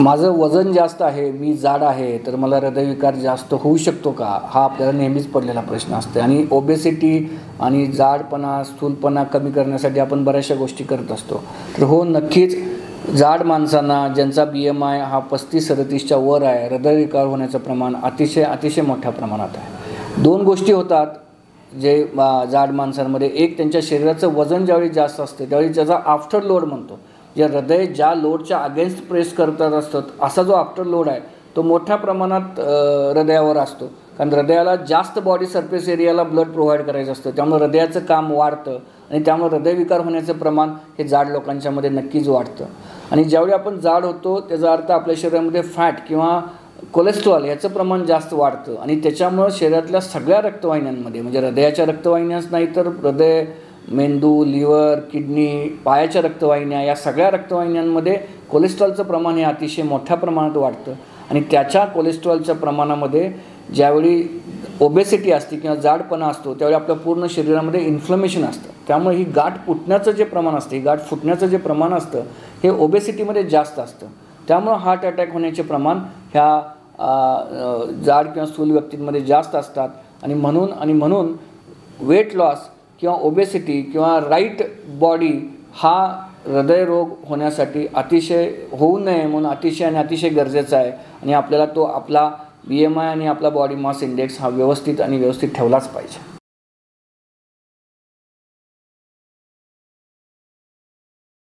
माझं वजन जास्त आहे, मी जाड आहे, तर मला हृदयविकार जास्त होऊ शकतो का, हा आपल्याला नेहमीच पडलेला प्रश्न असतो. आणि ओबेसिटी आणि जाडपणा, स्थूलपणा कमी करण्यासाठी आपण बऱ्याचशा गोष्टी करत असतो. तर हो, नक्कीच जाड माणसांना ज्यांचा BMI हा 35-37च्या वर आहे, हृदयविकार होण्याचं प्रमाण अतिशय मोठ्या प्रमाणात आहे. दोन गोष्टी होतात जे जाड माणसांमध्ये. एक, त्यांच्या शरीराचं वजन ज्यावेळी जास्त असते त्यावेळी त्याचा आफ्टर लोड म्हणतो. जे हृदय ज्या लोडच्या अगेन्स्ट प्रेस करतात असतात, असा जो आफ्टर लोड आहे तो मोठ्या प्रमाणात हृदयावर असतो. कारण हृदयाला जास्त बॉडी सरफेस एरियाला ब्लड प्रोव्हाइड करायचं असतं, त्यामुळे हृदयाचं काम वाढतं आणि त्यामुळे हृदयविकार होण्याचं प्रमाण हे जाड लोकांच्यामध्ये नक्कीच वाढतं. आणि ज्यावेळी आपण जाड होतो त्याचा अर्थ आपल्या शरीरामध्ये फॅट किंवा कोलेस्ट्रॉल याचं प्रमाण जास्त वाढतं आणि त्याच्यामुळं शरीरातल्या सगळ्या रक्तवाहिन्यांमध्ये, म्हणजे हृदयाच्या रक्तवाहिन्याच नाही तर हृदय, मेंदू, लिव्हर, किडनी, पायाच्या रक्तवाहिन्या, या सगळ्या रक्तवाहिन्यांमध्ये कोलेस्ट्रॉलचं प्रमाण हे अतिशय मोठ्या प्रमाणात वाढतं. आणि त्याच्या कोलेस्ट्रॉलच्या प्रमाणामध्ये ज्यावेळी ओबेसिटी असते किंवा जाडपणा असतो त्यावेळी आपल्या पूर्ण शरीरामध्ये इन्फ्लमेशन असतं. त्यामुळे ही गाठ फुटण्याचं जे प्रमाण असतं, ही गाठ फुटण्याचं जे प्रमाण असतं हे ओबेसिटीमध्ये जास्त असतं. त्यामुळं हार्ट अटॅक होण्याचे प्रमाण ह्या जाड किंवा स्थूल व्यक्तींमध्ये जास्त असतात. आणि म्हणून वेट लॉस किंवा ओबेसिटी किंवा राईट बॉडी हा हृदयरोग होण्यासाठी अतिशय होऊ नये म्हणून अतिशय गरजेचा आहे. आणि आपल्याला तो आपला BMI आणि आपला बॉडी मास इंडेक्स हा व्यवस्थित ठेवलाच पाहिजे.